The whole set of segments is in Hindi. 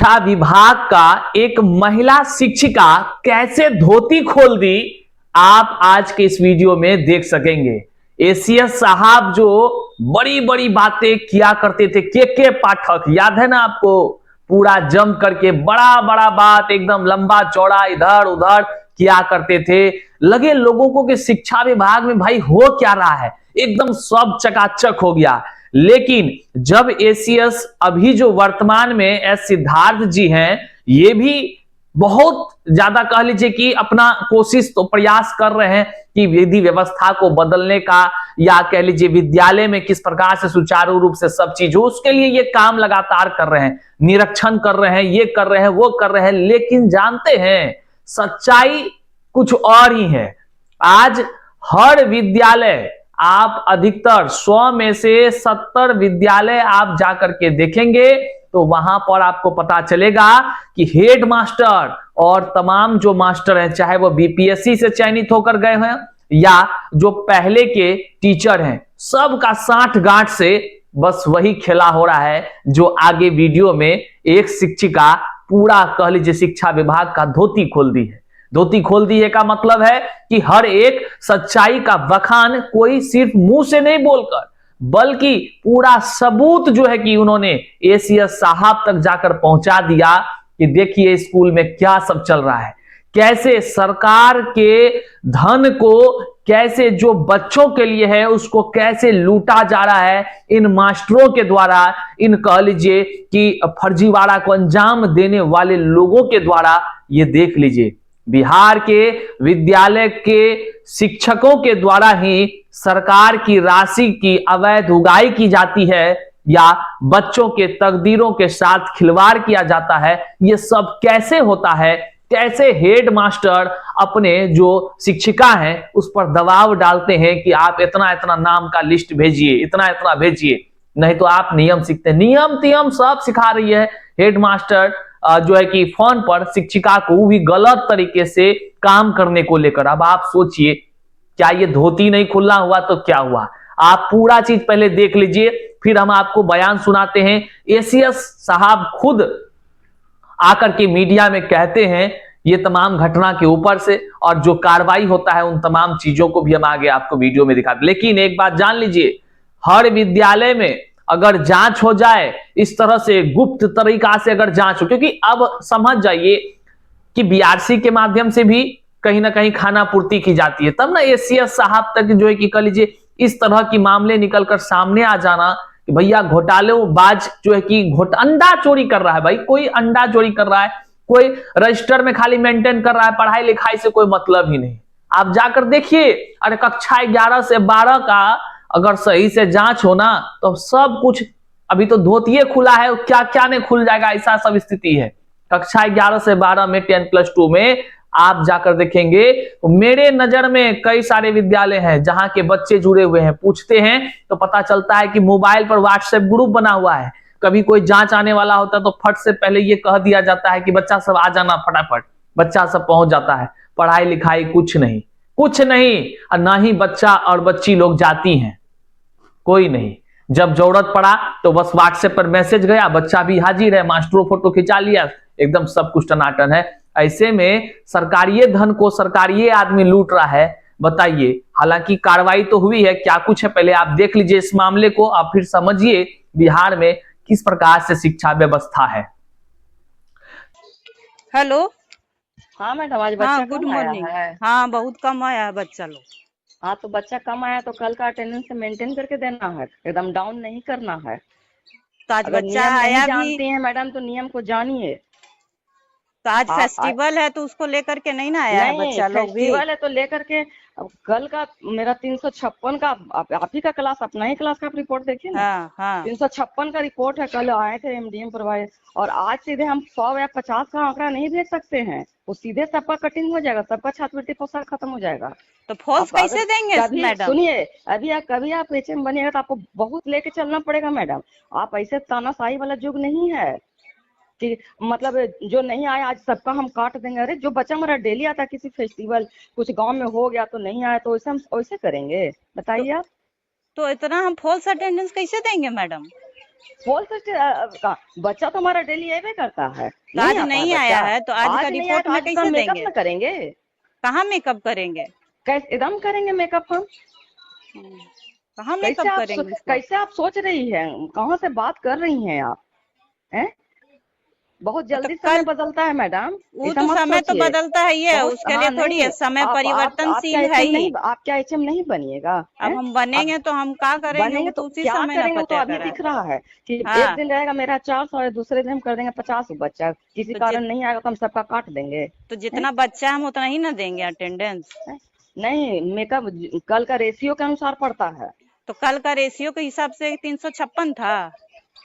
शिक्षा विभाग का एक महिला शिक्षिका कैसे धोती खोल दी, आप आज के इस वीडियो में देख सकेंगे। एसीएस साहब जो बड़ी बड़ी बातें किया करते थे, के पाठक याद है ना आपको, पूरा जम करके बड़ा बड़ा बात एकदम लंबा चौड़ा इधर उधर किया करते थे। लगे लोगों को कि शिक्षा विभाग में भाई हो क्या रहा है, एकदम सब चकाचक हो गया। लेकिन जब एसीएस अभी जो वर्तमान में एस सिद्धार्थ जी हैं, ये भी बहुत ज्यादा कह लीजिए कि अपना कोशिश तो प्रयास कर रहे हैं कि विधि व्यवस्था को बदलने का, या कह लीजिए विद्यालय में किस प्रकार से सुचारू रूप से सब चीज हो, उसके लिए ये काम लगातार कर रहे हैं, निरीक्षण कर रहे हैं, ये कर रहे हैं, वो कर रहे हैं। लेकिन जानते हैं सच्चाई कुछ और ही है। आज हर विद्यालय, आप अधिकतर 100 में से 70 विद्यालय आप जाकर के देखेंगे तो वहां पर आपको पता चलेगा कि हेड मास्टर और तमाम जो मास्टर हैं, चाहे वो बीपीएससी से चयनित होकर गए हैं या जो पहले के टीचर हैं, सबका साठ गांठ से बस वही खेला हो रहा है जो आगे वीडियो में एक शिक्षिका पूरा कह लीजिए शिक्षा विभाग का धोती खोल दी है। धोती खोल दी है का मतलब है कि हर एक सच्चाई का बखान कोई सिर्फ मुंह से नहीं बोलकर, बल्कि पूरा सबूत जो है कि उन्होंने एसीएस साहब तक जाकर पहुंचा दिया कि देखिए स्कूल में क्या सब चल रहा है, कैसे सरकार के धन को, कैसे जो बच्चों के लिए है उसको कैसे लूटा जा रहा है इन मास्टरों के द्वारा, इन कह लीजिए कि फर्जीवाड़ा को अंजाम देने वाले लोगों के द्वारा। ये देख लीजिए बिहार के विद्यालय के शिक्षकों के द्वारा ही सरकार की राशि की अवैध उगाही की जाती है या बच्चों के तकदीरों के साथ खिलवाड़ किया जाता है। ये सब कैसे होता है, कैसे हेड मास्टर अपने जो शिक्षिका हैं उस पर दबाव डालते हैं कि आप इतना इतना नाम का लिस्ट भेजिए, इतना इतना भेजिए, नहीं तो आप नियम सीखते। नियम सब सिखा रही है हेड मास्टर जो है कि फोन पर शिक्षिका को भी गलत तरीके से काम करने को लेकर। अब आप सोचिए, क्या ये धोती नहीं खुलना हुआ तो क्या हुआ? आप पूरा चीज पहले देख लीजिए, फिर हम आपको बयान सुनाते हैं। एसीएस साहब खुद आकर के मीडिया में कहते हैं ये तमाम घटना के ऊपर से, और जो कार्रवाई होता है उन तमाम चीजों को भी हम आगे आपको वीडियो में दिखाते। लेकिन एक बात जान लीजिए, हर विद्यालय में अगर जांच हो जाए इस तरह से गुप्त तरीका से, अगर जांच हो, क्योंकि अब समझ जाइए कि बीआरसी के माध्यम से भी कहीं ना कहीं खाना पूर्ति की जाती है, तब ना एसीएस साहब तक जो है कि कह लीजिए इस तरह की मामले निकलकर सामने आ जाना कि भैया घोटालेबाज जो है कि अंडा चोरी कर रहा है। भाई कोई अंडा चोरी कर रहा है, कोई रजिस्टर में खाली मेंटेन कर रहा है, पढ़ाई लिखाई से कोई मतलब ही नहीं। आप जाकर देखिए, अरे कक्षा 11 से 12 का अगर सही से जांच हो ना तो सब कुछ, अभी तो धोतिये खुला है, क्या क्या नहीं खुल जाएगा, ऐसा सब स्थिति है। कक्षा 11 से 12 में 10+2 में आप जाकर देखेंगे तो मेरे नजर में कई सारे विद्यालय हैं जहां के बच्चे जुड़े हुए हैं। पूछते हैं तो पता चलता है कि मोबाइल पर व्हाट्सएप ग्रुप बना हुआ है, कभी कोई जांच आने वाला होता है तो फट से पहले ये कह दिया जाता है कि बच्चा सब आ जाना, फटाफट बच्चा सब पहुंच जाता है। पढ़ाई लिखाई कुछ नहीं, कुछ नहीं, और ना ही बच्चा और बच्ची लोग जाती हैं, कोई नहीं। जब जरूरत पड़ा तो बस व्हाट्सएप पर मैसेज गया, बच्चा भी हाजिर है, मास्टरों फोटो खिंचा लिया, एकदम सब कुछ टनाटन है। ऐसे में सरकारी धन को सरकारी आदमी लूट रहा है, बताइए। हालांकि कार्रवाई तो हुई है, क्या कुछ है पहले आप देख लीजिए इस मामले को, आप फिर समझिए बिहार में किस प्रकार से शिक्षा व्यवस्था है। हेलो, हाँ मैडम, आज बच्चा गुड कम आया मॉर्निंग। है। हाँ, बहुत कम आया है बच्चा लोग। हाँ तो बच्चा कम आया तो कल का अटेंडेंस मेंटेन करके देना है, एकदम डाउन नहीं करना है। तो आज अगर बच्चा नियम नहीं आया भी, जानती हैं मैडम तो नियम को जानिए। तो आज फेस्टिवल है तो उसको लेकर के नहीं ना आया है बच्चा लोग भी। फेस्टिवल है तो लेकर के, अब कल का मेरा 356 का, आप ही का क्लास, अपना ही क्लास का आप रिपोर्ट देखिए ना। हाँ। 356 का रिपोर्ट है, कल आए थे एमडीएम प्रोवाइड, और आज सीधे हम 100 या 50 का आंकड़ा नहीं भेज सकते हैं, वो सीधे सबका कटिंग हो जाएगा, सबका छात्रवृत्ति पैसा खत्म हो जाएगा। तो फॉल्स कैसे देंगे मैडम? सुनिए, कभी आप एचएम बनिएगा तो आपको बहुत लेके चलना पड़ेगा मैडम। आप ऐसे तानाशाही वाला युग नहीं है कि मतलब जो नहीं आया आज सबका हम काट देंगे। अरे जो बच्चा हमारा डेली आता है, किसी फेस्टिवल कुछ गांव में हो गया तो नहीं आया, तो वैसे हम वैसे करेंगे, बताइए आप। तो इतना हम फॉल्स अटेंडेंस कैसे देंगे मैडम? बच्चा तो हमारा डेली आवे करता है। तो आज आता नहीं बच्चा? आया है तो आज का नहीं आया रिपोर्ट तो में आज कैसे मेकअप देंगे? न करेंगे? कहाँ मेकअप करेंगे? कैसे एकदम करेंगे मेकअप हम? कहाँ मेकअप करेंगे इसको? कैसे आप सोच रही हैं? कहाँ से बात कर रही हैं आप? हैं? बहुत जल्दी समय बदलता है मैडम, वो ऐसा तो मत समय तो सोचिए। बदलता ही है, उसके लिए थोड़ी है, समय परिवर्तनशील है ही। आप क्या एचएम नहीं बनिएगा? अब हम बनेंगे तो हम क्या करेंगे, बनेंगे वो तो तो उसी क्या समय ना करेंगे? वो तो पता अभी करा। दिख रहा है कि हाँ। एक दिन रहेगा मेरा 400 है, दूसरे दिन हम कर देंगे 50 बच्चा, किसी तो कारण नहीं आएगा तो हम सबका काट देंगे। तो जितना बच्चा हम उतना ही ना देंगे अटेंडेंस। नहीं, मेकअप कल का रेशियो के अनुसार पड़ता है। तो कल का रेशियो के हिसाब से 356 था।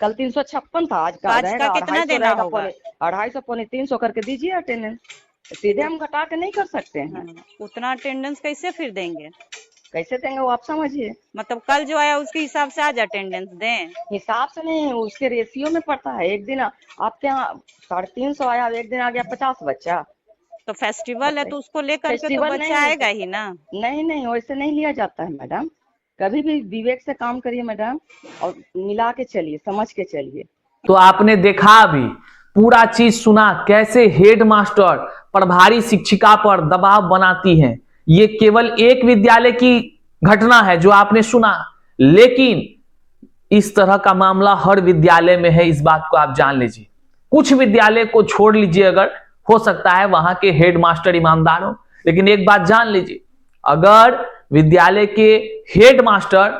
कल 356 था, आज तो का आज रहेगा का कितना 250 देना रहेगा, होगा? 250 पौने 300 करके दीजिए अटेंडेंस। सीधे हम घटा के नहीं कर सकते हैं। हाँ, उतना अटेंडेंस कैसे फिर देंगे? कैसे देंगे वो आप समझिए। मतलब कल जो आया उसके हिसाब से आज अटेंडेंस दें? हिसाब से नहीं, उसके रेशियो में पड़ता है। एक दिन आपके यहाँ 350 आया, एक दिन आ गया 50 बच्चा। तो फेस्टिवल है तो उसको लेकर के तो फेस्टिवल बच्चा नहीं, आएगा ही ना। नहीं वैसे नहीं लिया जाता है मैडम। कभी भी विवेक से काम करिए मैडम, और मिला के चलिए, समझ के चलिए। तो आपने देखा अभी पूरा चीज सुना, कैसे हेड मास्टर प्रभारी शिक्षिका पर दबाव बनाती हैं। ये केवल एक विद्यालय की घटना है जो आपने सुना, लेकिन इस तरह का मामला हर विद्यालय में है, इस बात को आप जान लीजिए। कुछ विद्यालय को छोड़ लीजिए, अगर हो सकता है वहां के हेड मास्टर ईमानदार हो, लेकिन एक बात जान लीजिए, अगर विद्यालय के हेड मास्टर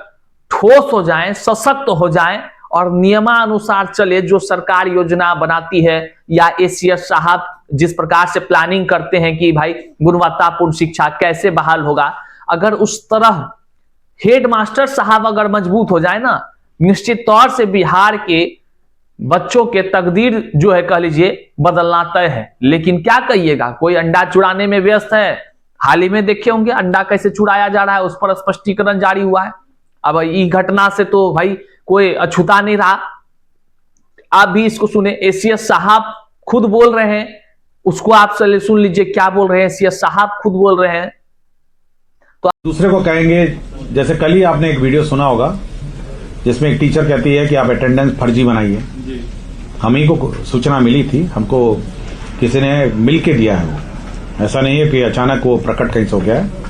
ठोस हो जाएं, सशक्त हो जाएं और नियमानुसार चले, जो सरकार योजना बनाती है या एसीएस साहब जिस प्रकार से प्लानिंग करते हैं कि भाई गुणवत्तापूर्ण शिक्षा कैसे बहाल होगा, अगर उस तरह हेड मास्टर साहब अगर मजबूत हो जाए ना, निश्चित तौर से बिहार के बच्चों के तकदीर जो है कह लीजिए बदलना तय है। लेकिन क्या कहिएगा, कोई अंडा चुराने में व्यस्त है। हाल ही में देखे होंगे अंडा कैसे चुराया जा रहा है, उस पर स्पष्टीकरण जारी हुआ है। अब इस घटना से तो भाई कोई अछूता नहीं रहा। आप भी इसको सुने, एसीएस साहब खुद बोल रहे हैं, उसको आप सुन लीजिए क्या बोल रहे हैं। एसीएस साहब खुद बोल रहे हैं, तो दूसरे को कहेंगे। जैसे कल ही आपने एक वीडियो सुना होगा जिसमें एक टीचर कहती है कि आप अटेंडेंस फर्जी बनाइए। हम ही को सूचना मिली थी, हमको किसी ने मिल के दिया है। वो ऐसा नहीं है कि अचानक वो प्रकट कहीं से हो गया है।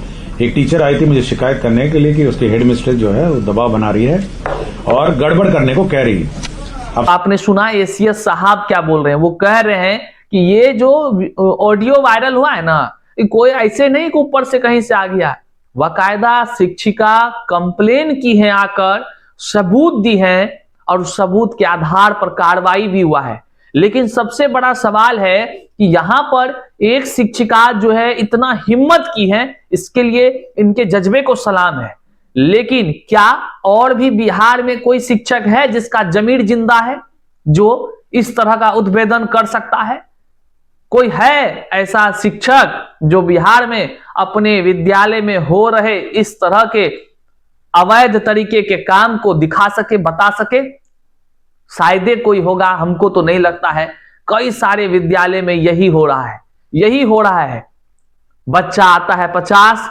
एक टीचर आई थी मुझे शिकायत करने के लिए कि उसकी हेड मिस्ट्रेस जो है वो दबाव बना रही है और गड़बड़ करने को कह रही है। अब आपने सुना एसीएस साहब क्या बोल रहे हैं। वो कह रहे हैं कि ये जो ऑडियो वायरल हुआ है ना, कोई ऐसे नहीं कि ऊपर से कहीं से आ गया। बाकायदा शिक्षिका कंप्लेन की है, आकर सबूत दी है और उस सबूत के आधार पर कार्रवाई भी हुआ है। लेकिन सबसे बड़ा सवाल है कि यहां पर एक शिक्षिका जो है इतना हिम्मत की है, इसके लिए इनके जज्बे को सलाम है। लेकिन क्या और भी बिहार में कोई शिक्षक है जिसका जमीर जिंदा है, जो इस तरह का उद्भेदन कर सकता है? कोई है ऐसा शिक्षक जो बिहार में अपने विद्यालय में हो रहे इस तरह के अवैध तरीके के काम को दिखा सके, बता सके? शायद कोई होगा, हमको तो नहीं लगता है। कई सारे विद्यालय में यही हो रहा है। बच्चा आता है 50,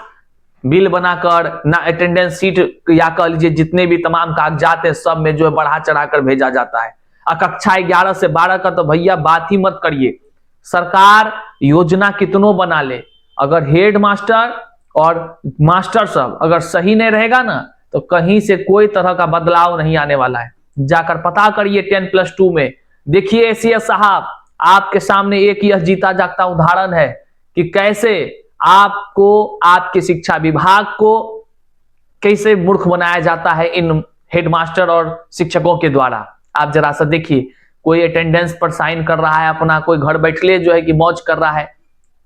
बिल बनाकर ना अटेंडेंस सीट या कह लीजिए जितने भी तमाम कागजात है सब में जो है बढ़ा चढ़ाकर भेजा जाता है। कक्षा 11 से 12 का तो भैया बात ही मत करिए। सरकार योजना कितनों बना ले, अगर हेड मास्टर और मास्टर सब अगर सही नहीं रहेगा ना, तो कहीं से कोई तरह का बदलाव नहीं आने वाला है। जाकर पता करिए 10+2 में। देखिए एसीएस साहब, आपके सामने एक यह जीता जागता उदाहरण है कि कैसे आपको, आपके शिक्षा विभाग को कैसे मूर्ख बनाया जाता है इन हेडमास्टर और शिक्षकों के द्वारा। आप जरा सा देखिए, कोई अटेंडेंस पर साइन कर रहा है अपना, कोई घर बैठले जो है कि मौज कर रहा है।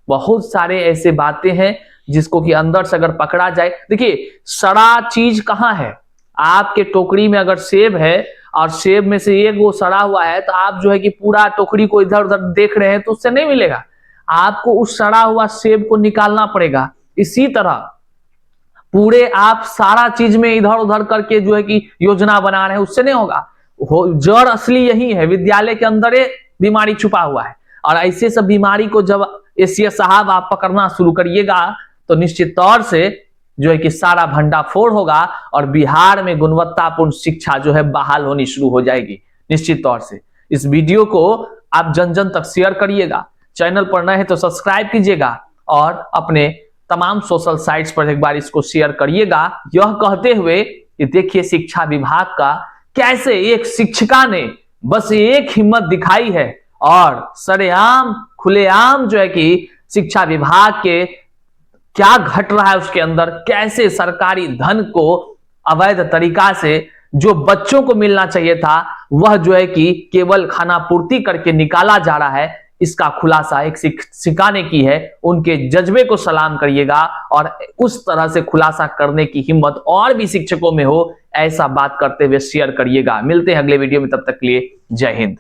बहुत सारे ऐसे बातें हैं जिसको कि अंदर से अगर पकड़ा जाए, देखिए सड़ा चीज कहाँ है। आपके टोकरी में अगर सेब है और सेब में से एक वो सड़ा हुआ है, तो आप जो है कि पूरा टोकरी को इधर उधर देख रहे हैं तो उससे नहीं मिलेगा, आपको उस सड़ा हुआ सेब को निकालना पड़ेगा। इसी तरह पूरे आप सारा चीज में इधर उधर करके जो है कि योजना बना रहे हैं, उससे नहीं होगा। जड़ असली यही है, विद्यालय के अंदर ये बीमारी छुपा हुआ है। और ऐसे सब बीमारी को जब एसीएस साहब आप पकड़ना शुरू करिएगा तो निश्चित तौर से जो है कि सारा भंडाफोड़ होगा और बिहार में गुणवत्तापूर्ण शिक्षा जो है बहाल होनी शुरू हो जाएगी निश्चित तौर से। इस वीडियो को आप जन जन तक शेयर करिएगा, चैनल पर नए हैं तो सब्सक्राइब कीजिएगा और अपने तमाम सोशल साइट्स पर एक बार इसको शेयर करिएगा, यह कहते हुए कि देखिए शिक्षा विभाग का कैसे एक शिक्षिका ने बस एक हिम्मत दिखाई है और सरेआम खुलेआम जो है कि शिक्षा विभाग के क्या घट रहा है उसके अंदर, कैसे सरकारी धन को अवैध तरीका से जो बच्चों को मिलना चाहिए था वह जो है कि केवल खाना पूर्ति करके निकाला जा रहा है, इसका खुलासा एक शिक्षिका ने की है। उनके जज्बे को सलाम करिएगा और उस तरह से खुलासा करने की हिम्मत और भी शिक्षकों में हो, ऐसा बात करते हुए शेयर करिएगा। मिलते हैं अगले वीडियो में, तब तक के लिए जय हिंद।